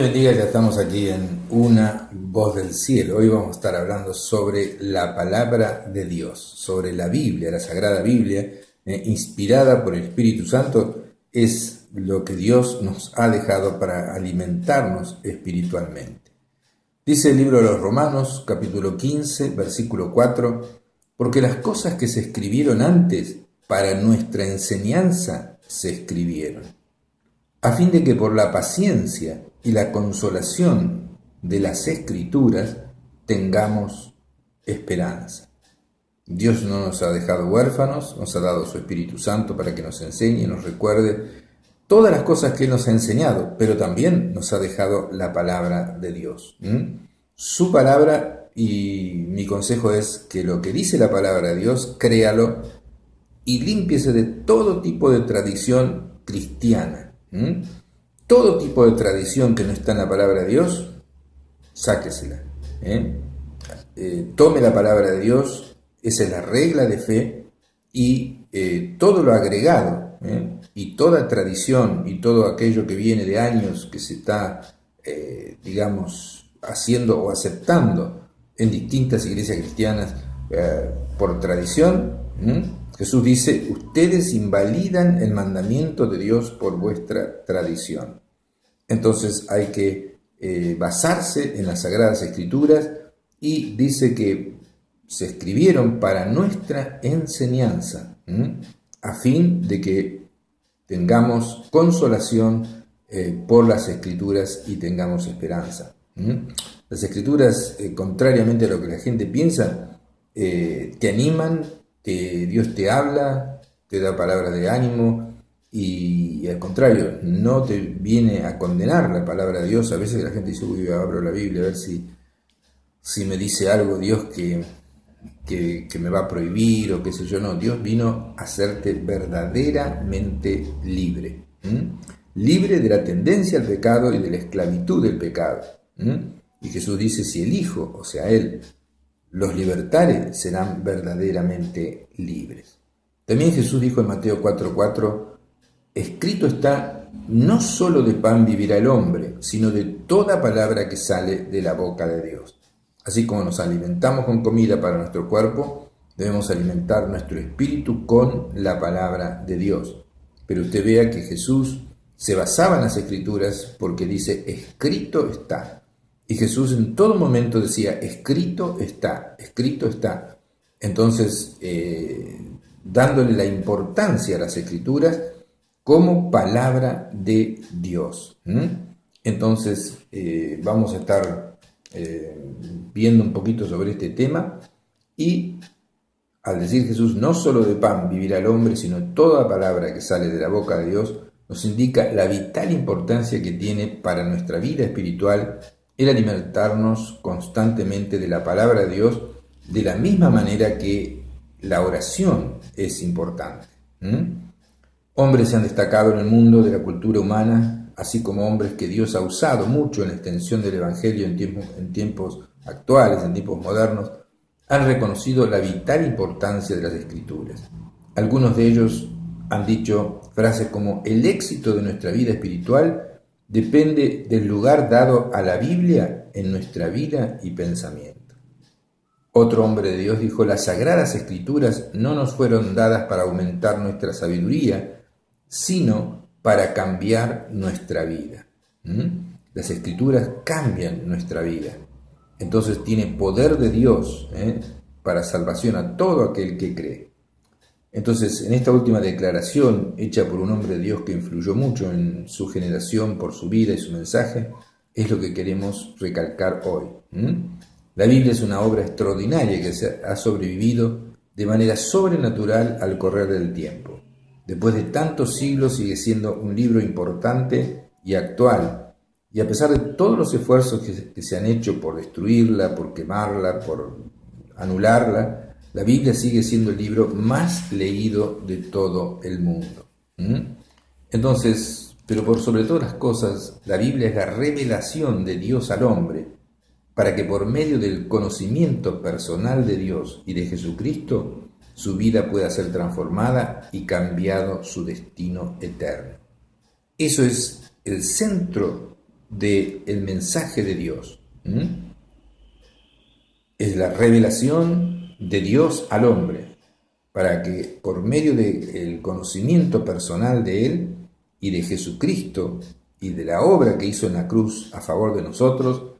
Bendiga, ya estamos aquí en Una Voz del Cielo. Hoy vamos a estar hablando sobre la palabra de Dios, sobre la Biblia, la Sagrada Biblia, inspirada por el Espíritu Santo. Es lo que Dios nos ha dejado para alimentarnos espiritualmente. Dice el libro de los Romanos, capítulo 15, versículo 4, porque las cosas que se escribieron antes para nuestra enseñanza se escribieron, a fin de que por la paciencia y la consolación de las Escrituras tengamos esperanza. Dios no nos ha dejado huérfanos, nos ha dado su Espíritu Santo para que nos enseñe y nos recuerde todas las cosas que Él nos ha enseñado, pero también nos ha dejado la palabra de Dios. Su palabra, y mi consejo es que lo que dice la palabra de Dios, créalo y límpiese de todo tipo de tradición cristiana. Todo tipo de tradición que no está en la palabra de Dios, sáquesela. Tome la palabra de Dios, esa es la regla de fe, y todo lo agregado, y toda tradición y todo aquello que viene de años que se está, haciendo o aceptando en distintas iglesias cristianas por tradición. Jesús dice, ustedes invalidan el mandamiento de Dios por vuestra tradición. Entonces hay que basarse en las Sagradas Escrituras, y dice que se escribieron para nuestra enseñanza, a fin de que tengamos consolación por las Escrituras y tengamos esperanza. Las Escrituras, contrariamente a lo que la gente piensa, te animan, Dios te habla, te da palabras de ánimo, y al contrario, no te viene a condenar la palabra de Dios. A veces la gente dice, uy, abro la Biblia a ver si me dice algo Dios que me va a prohibir o qué sé yo. No, Dios vino a hacerte verdaderamente libre. Libre de la tendencia al pecado y de la esclavitud del pecado. Y Jesús dice, si el Hijo, o sea, Él, los libertare, serán verdaderamente libres. También Jesús dijo en Mateo 4:4, escrito está, no solo de pan vivirá el hombre, sino de toda palabra que sale de la boca de Dios. Así como nos alimentamos con comida para nuestro cuerpo, debemos alimentar nuestro espíritu con la palabra de Dios. Pero usted vea que Jesús se basaba en las Escrituras porque dice, escrito está. Y Jesús en todo momento decía, escrito está, escrito está. Entonces, dándole la importancia a las Escrituras como palabra de Dios. Entonces, vamos a estar viendo un poquito sobre este tema, y al decir Jesús, no solo de pan vivirá el hombre, sino toda palabra que sale de la boca de Dios, nos indica la vital importancia que tiene para nuestra vida espiritual el alimentarnos constantemente de la palabra de Dios, de la misma manera que la oración es importante. Hombres se han destacado en el mundo de la cultura humana, así como hombres que Dios ha usado mucho en la extensión del Evangelio en tiempos actuales, en tiempos modernos, han reconocido la vital importancia de las Escrituras. Algunos de ellos han dicho frases como, el éxito de nuestra vida espiritual depende del lugar dado a la Biblia en nuestra vida y pensamiento. Otro hombre de Dios dijo, las Sagradas Escrituras no nos fueron dadas para aumentar nuestra sabiduría, sino para cambiar nuestra vida. Las Escrituras cambian nuestra vida. Entonces tiene poder de Dios para salvación a todo aquel que cree. Entonces, en esta última declaración, hecha por un hombre de Dios que influyó mucho en su generación por su vida y su mensaje, es lo que queremos recalcar hoy. La Biblia es una obra extraordinaria que ha sobrevivido de manera sobrenatural al correr del tiempo. Después de tantos siglos sigue siendo un libro importante y actual, y a pesar de todos los esfuerzos que se han hecho por destruirla, por quemarla, por anularla, la Biblia sigue siendo el libro más leído de todo el mundo. Entonces, pero por sobre todas las cosas, la Biblia es la revelación de Dios al hombre, para que por medio del conocimiento personal de Dios y de Jesucristo, su vida pueda ser transformada y cambiado su destino eterno. Eso es el centro del mensaje de Dios. Es la revelación de Dios al hombre, para que por medio del conocimiento personal de Él y de Jesucristo y de la obra que hizo en la cruz a favor de nosotros,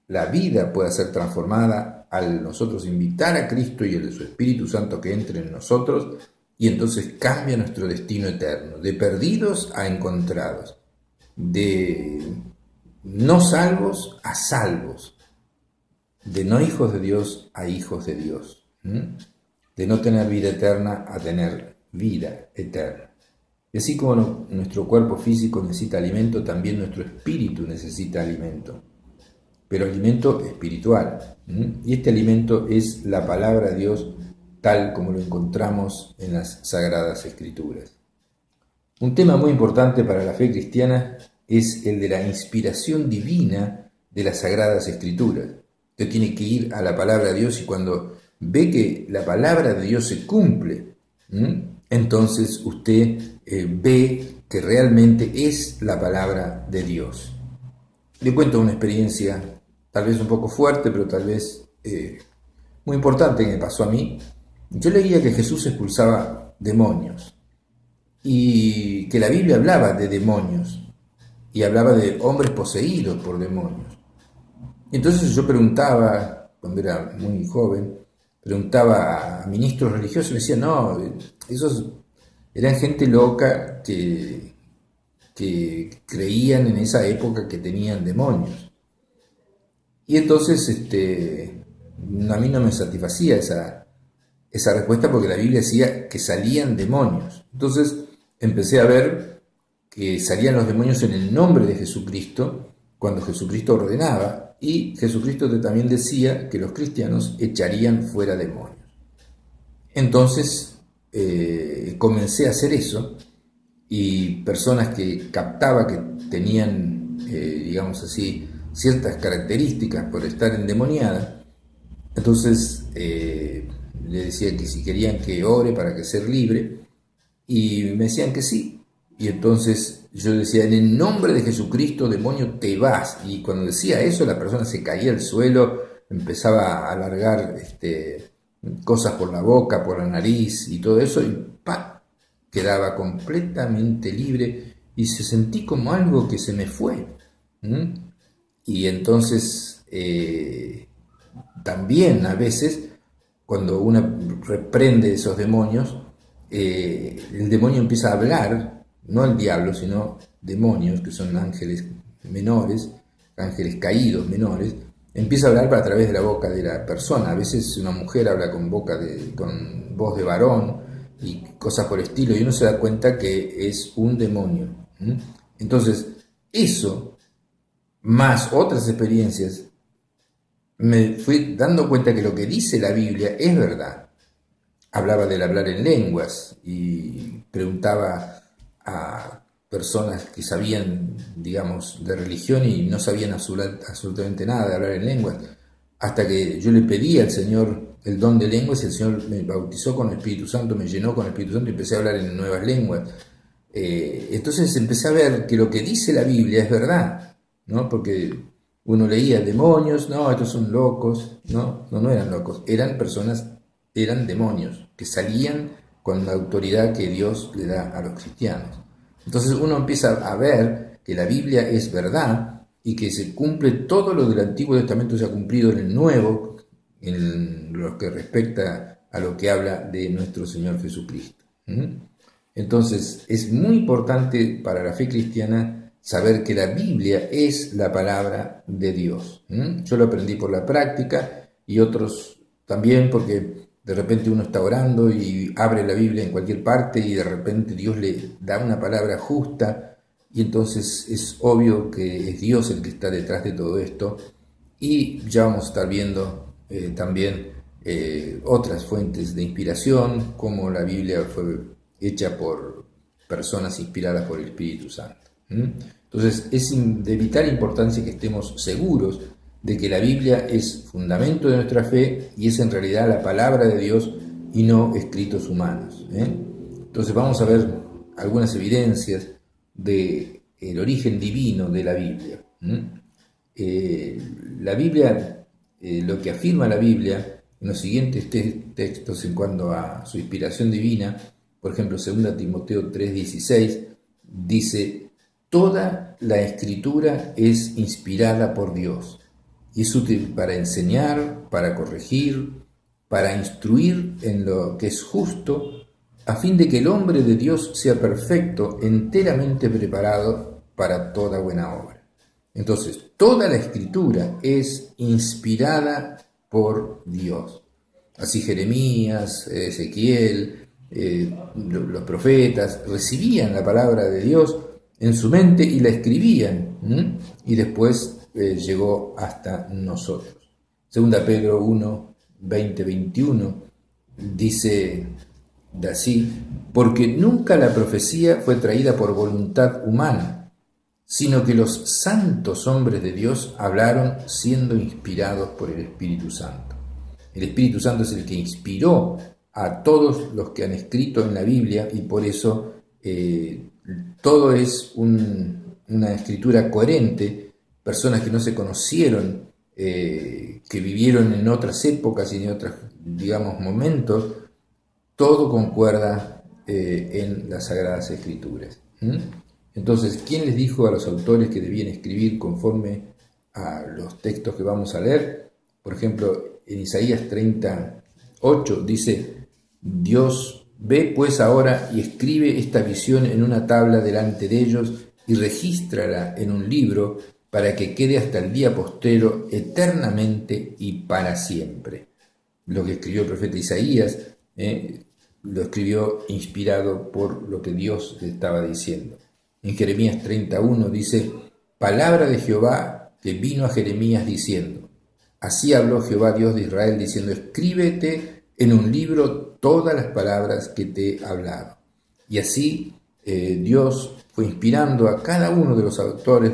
la vida pueda ser transformada al nosotros invitar a Cristo y el de su Espíritu Santo que entre en nosotros, y entonces cambia nuestro destino eterno, de perdidos a encontrados, de no salvos a salvos, de no hijos de Dios a hijos de Dios, de no tener vida eterna a tener vida eterna. Y así como nuestro cuerpo físico necesita alimento, también nuestro espíritu necesita alimento, pero alimento espiritual. Y este alimento es la palabra de Dios tal como lo encontramos en las Sagradas Escrituras. Un tema muy importante para la fe cristiana es el de la inspiración divina de las Sagradas Escrituras. Usted tiene que ir a la palabra de Dios y cuando ve que la palabra de Dios se cumple, entonces usted ve que realmente es la palabra de Dios. Le cuento una experiencia tal vez un poco fuerte, pero tal vez muy importante que me pasó a mí. Yo leía que Jesús expulsaba demonios y que la Biblia hablaba de demonios y hablaba de hombres poseídos por demonios. Entonces yo preguntaba, cuando era muy joven, preguntaba a ministros religiosos y me decían, no, esos eran gente loca que creían en esa época que tenían demonios. Y entonces a mí no me satisfacía esa respuesta porque la Biblia decía que salían demonios. Entonces empecé a ver que salían los demonios en el nombre de Jesucristo, cuando Jesucristo ordenaba, y Jesucristo también decía que los cristianos echarían fuera demonios. Entonces comencé a hacer eso, y personas que captaba que tenían, digamos así, ciertas características por estar endemoniadas, entonces le decía que si querían que ore para que ser libre, y me decían que sí. Y entonces yo decía, en el nombre de Jesucristo, demonio, te vas. Y cuando decía eso, la persona se caía al suelo, empezaba a alargar cosas por la boca, por la nariz y todo eso, y ¡pam!, quedaba completamente libre y se sentí como algo que se me fue. Y entonces también a veces, cuando uno reprende esos demonios, el demonio empieza a hablar, no el diablo, sino demonios, que son ángeles menores, ángeles caídos menores, empieza a hablar a través de la boca de la persona. A veces una mujer habla con voz de varón y cosas por el estilo, y uno se da cuenta que es un demonio. Entonces, eso, más otras experiencias, me fui dando cuenta que lo que dice la Biblia es verdad. Hablaba del hablar en lenguas y preguntaba a personas que sabían, digamos, de religión y no sabían absolutamente nada de hablar en lenguas, hasta que yo le pedí al Señor el don de lenguas y el Señor me bautizó con el Espíritu Santo, me llenó con el Espíritu Santo y empecé a hablar en nuevas lenguas. Entonces empecé a ver que lo que dice la Biblia es verdad, ¿no? Porque uno leía demonios, no, estos son locos, no eran locos, eran personas, eran demonios que salían con la autoridad que Dios le da a los cristianos. Entonces uno empieza a ver que la Biblia es verdad y que se cumple todo lo del Antiguo Testamento, se ha cumplido en el Nuevo, en lo que respecta a lo que habla de nuestro Señor Jesucristo. Entonces es muy importante para la fe cristiana saber que la Biblia es la palabra de Dios. Yo lo aprendí por la práctica y otros también, porque de repente uno está orando y abre la Biblia en cualquier parte y de repente Dios le da una palabra justa y entonces es obvio que es Dios el que está detrás de todo esto. Y ya vamos a estar viendo también otras fuentes de inspiración, como la Biblia fue hecha por personas inspiradas por el Espíritu Santo. Entonces es de vital importancia que estemos seguros de que la Biblia es fundamento de nuestra fe y es en realidad la palabra de Dios y no escritos humanos. Entonces vamos a ver algunas evidencias del origen divino de la Biblia. ¿Mm? La Biblia, lo que afirma la Biblia en los siguientes textos en cuanto a su inspiración divina, por ejemplo, 2 Timoteo 3:16, dice: toda la escritura es inspirada por Dios y es útil para enseñar, para corregir, para instruir en lo que es justo, a fin de que el hombre de Dios sea perfecto, enteramente preparado para toda buena obra. Entonces, toda la escritura es inspirada por Dios. Así Jeremías, Ezequiel, los profetas recibían la palabra de Dios en su mente y la escribían, y después llegó hasta nosotros. Segunda Pedro 1, 20, 21 dice así: porque nunca la profecía fue traída por voluntad humana, sino que los santos hombres de Dios hablaron siendo inspirados por el Espíritu Santo. El Espíritu Santo es el que inspiró a todos los que han escrito en la Biblia, y por eso todo es una escritura coherente. Personas que no se conocieron, que vivieron en otras épocas y en otros, digamos, momentos, todo concuerda en las Sagradas Escrituras. Entonces, ¿quién les dijo a los autores que debían escribir conforme a los textos que vamos a leer? Por ejemplo, en Isaías 38 dice: Dios ve pues ahora y escribe esta visión en una tabla delante de ellos y regístrala en un libro para que quede hasta el día postrero eternamente y para siempre. Lo que escribió el profeta Isaías lo escribió inspirado por lo que Dios le estaba diciendo. En Jeremías 31 dice: palabra de Jehová que vino a Jeremías diciendo: así habló Jehová Dios de Israel diciendo: escríbete en un libro todas las palabras que te he hablado. Y así Dios fue inspirando a cada uno de los autores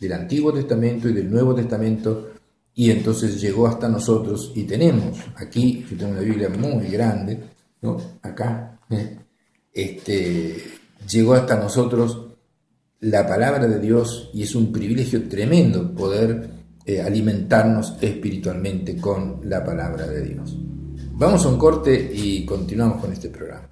del Antiguo Testamento y del Nuevo Testamento, y entonces llegó hasta nosotros, y tenemos aquí, yo tengo una Biblia muy grande, ¿no? Acá, llegó hasta nosotros la palabra de Dios, y es un privilegio tremendo poder alimentarnos espiritualmente con la palabra de Dios. Vamos a un corte y continuamos con este programa.